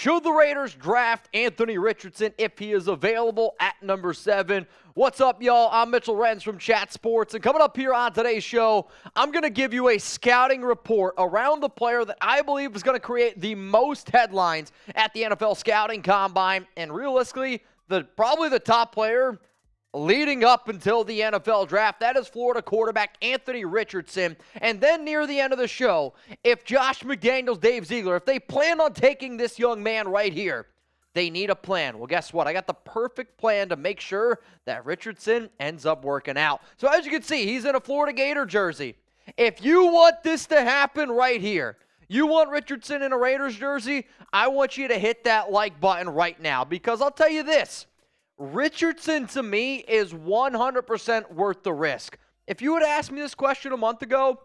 Should the Raiders draft Anthony Richardson if he is available at number 7? What's up, y'all? I'm Mitchell Renz from Chat Sports, and coming up here on today's show, I'm going to give you a scouting report around the player that I believe is going to create the most headlines at the NFL Scouting Combine, and realistically, probably the top player leading up until the NFL draft. That is Florida quarterback Anthony Richardson. And then near the end of the show, if Josh McDaniels, Dave Ziegler, if they plan on taking this young man right here, they need a plan. Well, guess what? I got the perfect plan to make sure that Richardson ends up working out. So as you can see, he's in a Florida Gator jersey. If you want this to happen right here, you want Richardson in a Raiders jersey, I want you to hit that like button right now, because I'll tell you this, Richardson, to me, is 100% worth the risk. If you would have asked me this question a month ago,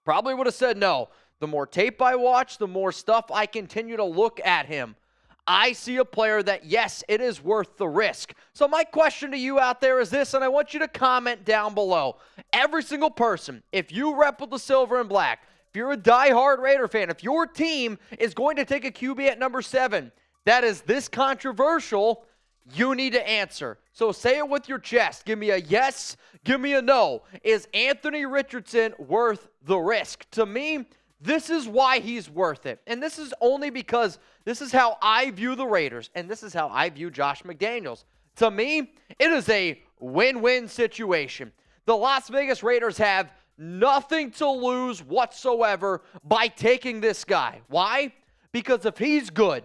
probably would have said no. The more tape I watch, the more stuff I continue to look at him. I see a player that, yes, it is worth the risk. So my question to you out there is this, and I want you to comment down below. Every single person, if you rep with the silver and black, if you're a diehard Raider fan, if your team is going to take a QB at number 7 that is this controversial, you need to answer. So say it with your chest. Give me a yes, give me a no. Is Anthony Richardson worth the risk? To me, this is why he's worth it. And this is only because this is how I view the Raiders, and this is how I view Josh McDaniels. To me, it is a win-win situation. The Las Vegas Raiders have nothing to lose whatsoever by taking this guy. Why? Because if he's good,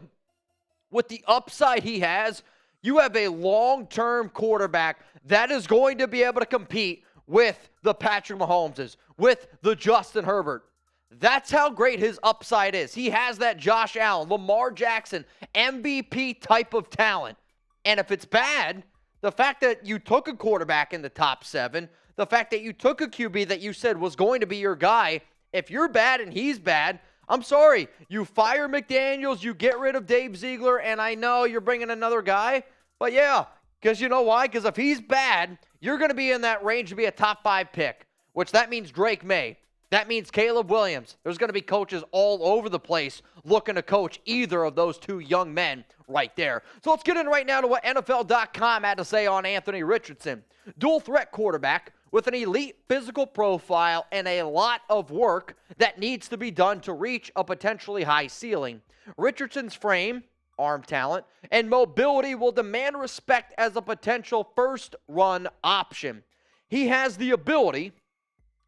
with the upside he has, you have a long-term quarterback that is going to be able to compete with the Patrick Mahomeses, with the Justin Herbert. That's how great his upside is. He has that Josh Allen, Lamar Jackson, MVP type of talent. And if it's bad, the fact that you took a quarterback in the top 7, the fact that you took a QB that you said was going to be your guy, if you're bad and he's bad, I'm sorry. You fire McDaniels, you get rid of Dave Ziegler, and I know you're bringing another guy, but yeah, because you know why? Because if he's bad, you're going to be in that range to be a top 5 pick, which that means Drake May. That means Caleb Williams. There's going to be coaches all over the place looking to coach either of those two young men right there. So let's get in right now to what NFL.com had to say on Anthony Richardson. Dual threat quarterback with an elite physical profile and a lot of work that needs to be done to reach a potentially high ceiling. Richardson's frame, arm talent, and mobility will demand respect as a potential first-run option. He has the ability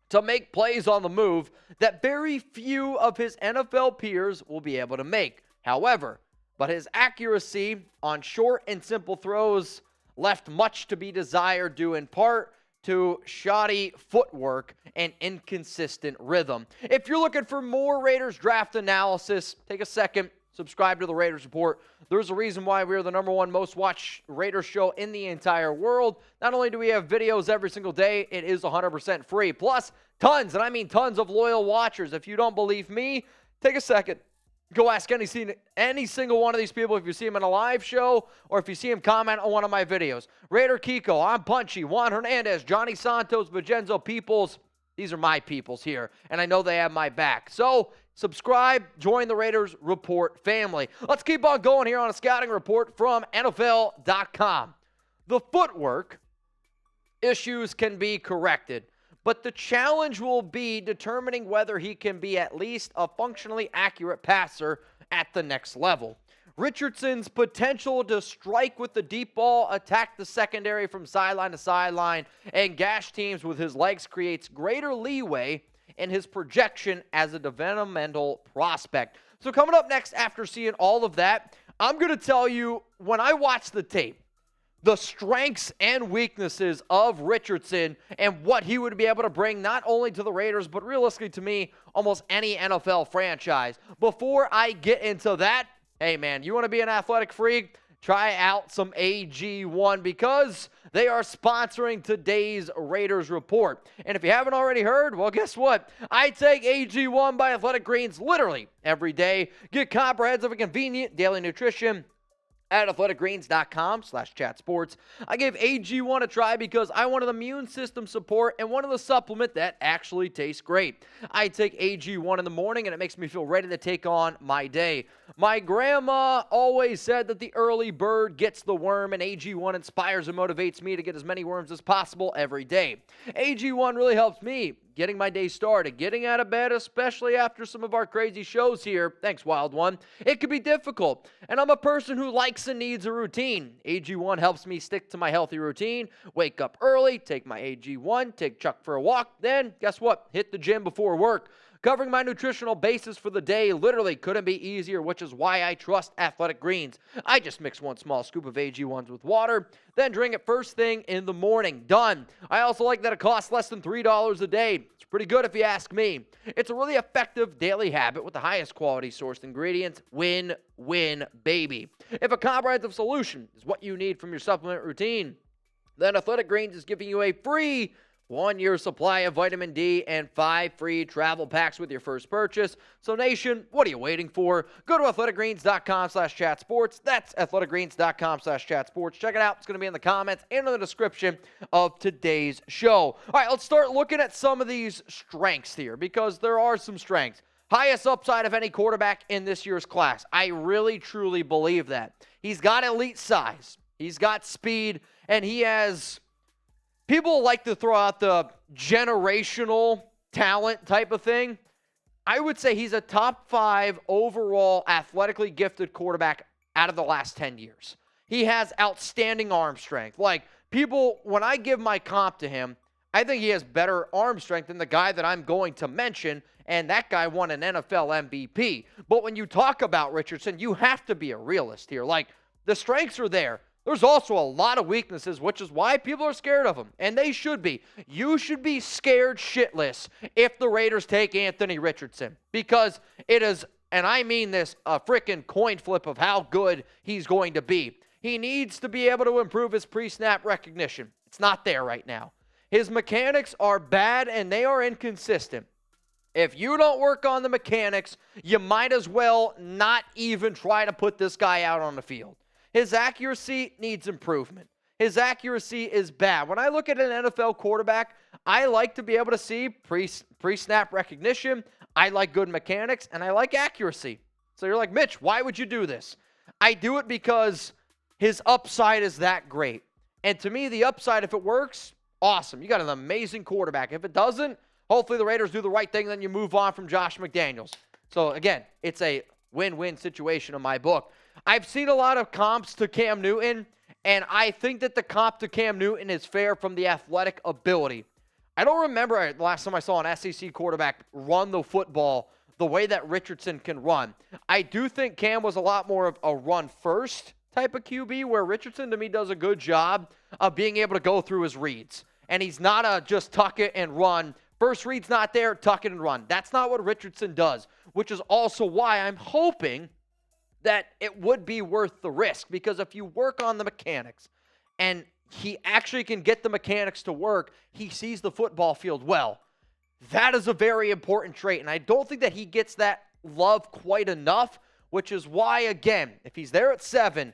to make plays on the move that very few of his NFL peers will be able to make. However, but his accuracy on short and simple throws left much to be desired, due in part to shoddy footwork and inconsistent rhythm. If you're looking for more Raiders draft analysis, take a second, subscribe to the Raiders Report. There's a reason why we're the #1 most watched Raiders show in the entire world. Not only do we have videos every single day, it is 100% free. Plus, tons, and I mean tons of loyal watchers. If you don't believe me, take a second. Go ask any single one of these people if you see him in a live show or if you see him comment on one of my videos. Raider Kiko, I'm Punchy, Juan Hernandez, Johnny Santos, Vincenzo Peoples. These are my peoples here, and I know they have my back. So subscribe, join the Raiders Report family. Let's keep on going here on a scouting report from NFL.com. The footwork issues can be corrected, but the challenge will be determining whether he can be at least a functionally accurate passer at the next level. Richardson's potential to strike with the deep ball, attack the secondary from sideline to sideline, and gash teams with his legs creates greater leeway in his projection as a developmental prospect. So coming up next, after seeing all of that, I'm going to tell you, when I watch the tape, the strengths and weaknesses of Richardson and what he would be able to bring not only to the Raiders, but realistically to me, almost any NFL franchise. Before I get into that, hey man, you want to be an athletic freak? Try out some AG1 because they are sponsoring today's Raiders Report. And if you haven't already heard, well, guess what? I take AG1 by Athletic Greens literally every day. Get comprehensive and convenient daily nutrition at athleticgreens.com/chatsports. I gave AG1 a try because I wanted immune system support and wanted a supplement that actually tastes great. I take AG1 in the morning and it makes me feel ready to take on my day. My grandma always said that the early bird gets the worm, and AG1 inspires and motivates me to get as many worms as possible every day. AG1 really helps me getting my day started, getting out of bed, especially after some of our crazy shows here. Thanks, Wild One. It can be difficult, and I'm a person who likes and needs a routine. AG1 helps me stick to my healthy routine, wake up early, take my AG1, take Chuck for a walk, then, guess what? Hit the gym before work. Covering my nutritional basis for the day literally couldn't be easier, which is why I trust Athletic Greens. I just mix one small scoop of AG1s with water, then drink it first thing in the morning. Done. I also like that it costs less than $3 a day. It's pretty good if you ask me. It's a really effective daily habit with the highest quality sourced ingredients. Win, win, baby. If a comprehensive solution is what you need from your supplement routine, then Athletic Greens is giving you a free 1-year supply of vitamin D and 5 free travel packs with your first purchase. So, Nation, what are you waiting for? Go to athleticgreens.com/chatsports. That's athleticgreens.com/chatsports. Check it out. It's going to be in the comments and in the description of today's show. All right, let's start looking at some of these strengths here because there are some strengths. Highest upside of any quarterback in this year's class. I really, truly believe that. He's got elite size. He's got speed, and he has... People like to throw out the generational talent type of thing. I would say he's a top 5 overall athletically gifted quarterback out of the last 10 years. He has outstanding arm strength. Like, people, when I give my comp to him, I think he has better arm strength than the guy that I'm going to mention, and that guy won an NFL MVP. But when you talk about Richardson, you have to be a realist here. Like, the strengths are there. There's also a lot of weaknesses, which is why people are scared of him, and they should be. You should be scared shitless if the Raiders take Anthony Richardson, because it is, and I mean this, a freaking coin flip of how good he's going to be. He needs to be able to improve his pre-snap recognition. It's not there right now. His mechanics are bad, and they are inconsistent. If you don't work on the mechanics, you might as well not even try to put this guy out on the field. His accuracy needs improvement. His accuracy is bad. When I look at an NFL quarterback, I like to be able to see pre-snap recognition. I like good mechanics, and I like accuracy. So you're like, Mitch, why would you do this? I do it because his upside is that great. And to me, the upside, if it works, awesome. You got an amazing quarterback. If it doesn't, hopefully the Raiders do the right thing, then you move on from Josh McDaniels. So again, it's a win-win situation in my book. I've seen a lot of comps to Cam Newton, and I think that the comp to Cam Newton is fair from the athletic ability. I don't remember the last time I saw an SEC quarterback run the football the way that Richardson can run. I do think Cam was a lot more of a run-first type of QB, where Richardson, to me, does a good job of being able to go through his reads. And he's not a just tuck it and run. First read's not there, tuck it and run. That's not what Richardson does, which is also why I'm hoping that it would be worth the risk, because if you work on the mechanics and he actually can get the mechanics to work, he sees the football field well. That is a very important trait, and I don't think that he gets that love quite enough, which is why, again, if he's there at 7,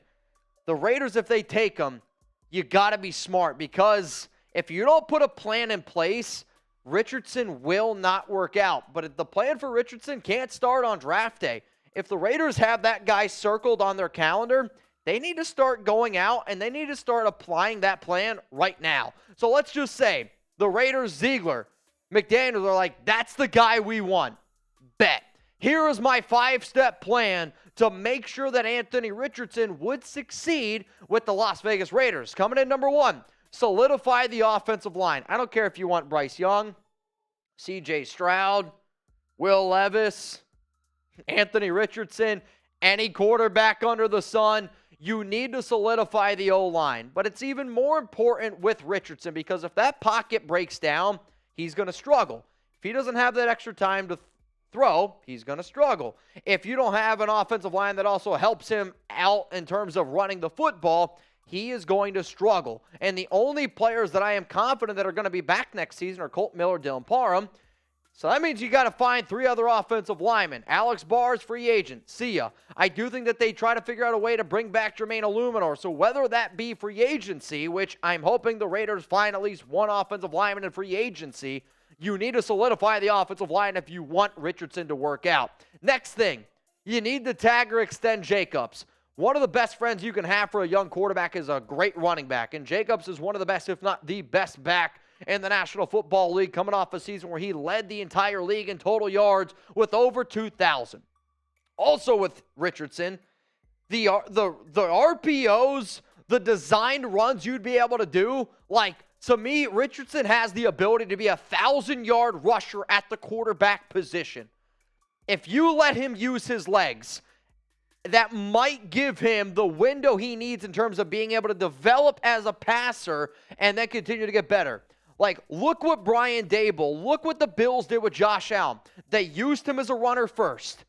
the Raiders, if they take him, you got to be smart, because if you don't put a plan in place, Richardson will not work out. But if the plan for Richardson can't start on draft day, if the Raiders have that guy circled on their calendar, they need to start going out and they need to start applying that plan right now. So let's just say the Raiders, Ziegler, McDaniels are like, that's the guy we want. Bet. Here is my 5-step plan to make sure that Anthony Richardson would succeed with the Las Vegas Raiders. Coming in number 1, solidify the offensive line. I don't care if you want Bryce Young, C.J. Stroud, Will Levis, Anthony Richardson, any quarterback under the sun, you need to solidify the O-line. But it's even more important with Richardson, because if that pocket breaks down, he's going to struggle. If he doesn't have that extra time to throw, he's going to struggle. If you don't have an offensive line that also helps him out in terms of running the football, he is going to struggle. And the only players that I am confident that are going to be back next season are Colt Miller, Dylan Parham. So that means you got to find 3 other offensive linemen. Alex Barr's free agent. See ya. I do think that they try to figure out a way to bring back Jermaine Illuminor. So whether that be free agency, which I'm hoping the Raiders find at least 1 offensive lineman in free agency, you need to solidify the offensive line if you want Richardson to work out. Next thing, you need to tag or extend Jacobs. One of the best friends you can have for a young quarterback is a great running back. And Jacobs is one of the best, if not the best back in the National Football League, coming off a season where he led the entire league in total yards with over 2,000. Also with Richardson, the RPOs, the designed runs you'd be able to do, like, to me, Richardson has the ability to be a 1,000-yard rusher at the quarterback position. If you let him use his legs, that might give him the window he needs in terms of being able to develop as a passer and then continue to get better. Like, look what Brian Dable, look what the Bills did with Josh Allen. They used him as a runner first.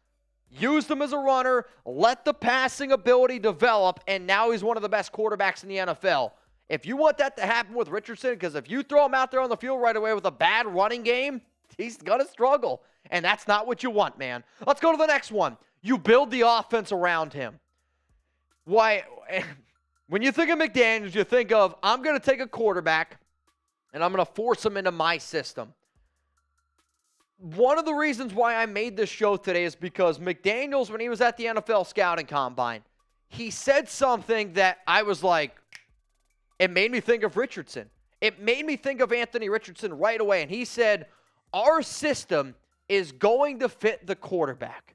Used him as a runner, let the passing ability develop, and now he's one of the best quarterbacks in the NFL. If you want that to happen with Richardson, because if you throw him out there on the field right away with a bad running game, he's going to struggle. And that's not what you want, man. Let's go to the next one. You build the offense around him. Why? When you think of McDaniels, you think of, I'm going to take a quarterback, and I'm going to force him into my system. One of the reasons why I made this show today is because McDaniels, when he was at the NFL Scouting Combine, he said something that I was like, it made me think of Richardson. It made me think of Anthony Richardson right away. And he said, our system is going to fit the quarterback.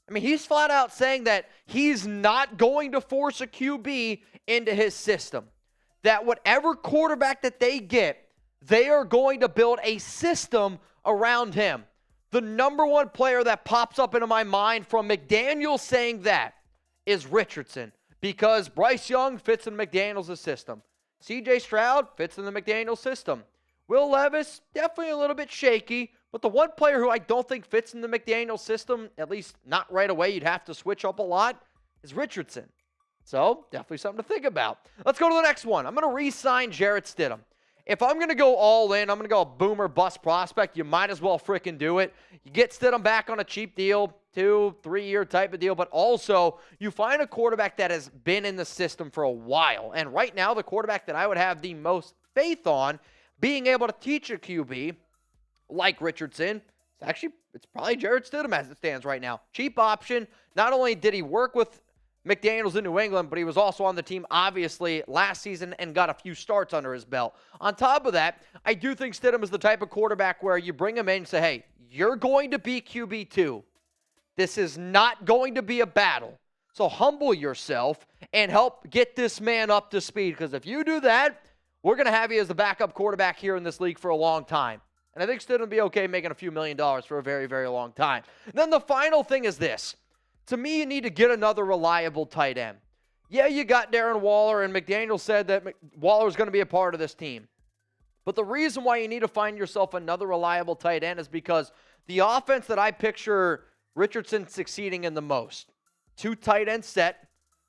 I mean, he's flat out saying that he's not going to force a QB into his system. That whatever quarterback that they get, they are going to build a system around him. The number one player that pops up into my mind from McDaniel saying that is Richardson, because Bryce Young fits in McDaniels' system. C.J. Stroud fits in the McDaniels system. Will Levis, definitely a little bit shaky, but the one player who I don't think fits in the McDaniels system, at least not right away, you'd have to switch up a lot, is Richardson. So, definitely something to think about. Let's go to the next one. I'm going to re-sign Jarrett Stidham. If I'm going to go all in, I'm going to go a boomer bust prospect, you might as well frickin' do it. You get Stidham back on a cheap deal, 2-3 year type of deal, but also you find a quarterback that has been in the system for a while. And right now, the quarterback that I would have the most faith on being able to teach a QB like Richardson, it's probably Jarrett Stidham as it stands right now. Cheap option. Not only did he work with McDaniels in New England, but he was also on the team, obviously, last season and got a few starts under his belt. On top of that, I do think Stidham is the type of quarterback where you bring him in and say, hey, you're going to be QB2. This is not going to be a battle. So humble yourself and help get this man up to speed, because if you do that, we're going to have you as the backup quarterback here in this league for a long time. And I think Stidham will be okay making a few $1 million for a very, very long time. And then the final thing is this. To me, you need to get another reliable tight end. Yeah, you got Darren Waller, and McDaniel said that Waller is going to be a part of this team. But the reason why you need to find yourself another reliable tight end is because the offense that I picture Richardson succeeding in the most, 2 tight end set,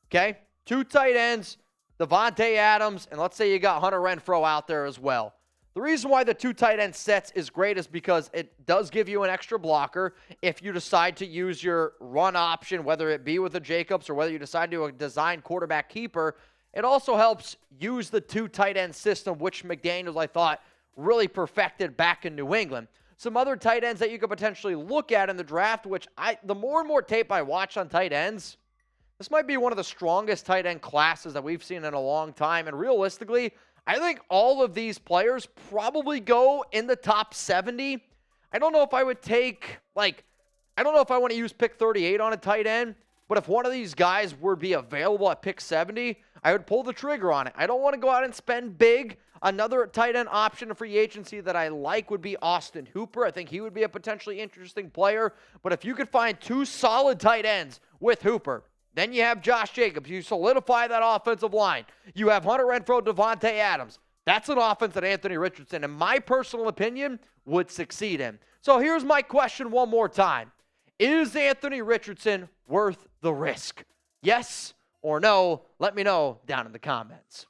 okay? 2 tight ends, Devontae Adams, and let's say you got Hunter Renfrow out there as well. The reason why the 2 tight end sets is great is because it does give you an extra blocker if you decide to use your run option, whether it be with a Jacobs or whether you decide to do a design quarterback keeper. It also helps use the 2 tight end system, which McDaniels, I thought, really perfected back in New England. Some other tight ends that you could potentially look at in the draft, which the more and more tape I watch on tight ends, this might be one of the strongest tight end classes that we've seen in a long time. And realistically, I think all of these players probably go in the top 70. I don't know if I would take, I don't know if I want to use pick 38 on a tight end, but if one of these guys would be available at pick 70, I would pull the trigger on it. I don't want to go out and spend big. Another tight end option in free agency that I like would be Austin Hooper. I think he would be a potentially interesting player, but if you could find 2 solid tight ends with Hooper, then you have Josh Jacobs. You solidify that offensive line. You have Hunter Renfrow, Devontae Adams. That's an offense that Anthony Richardson, in my personal opinion, would succeed in. So here's my question one more time. Is Anthony Richardson worth the risk? Yes or no? Let me know down in the comments.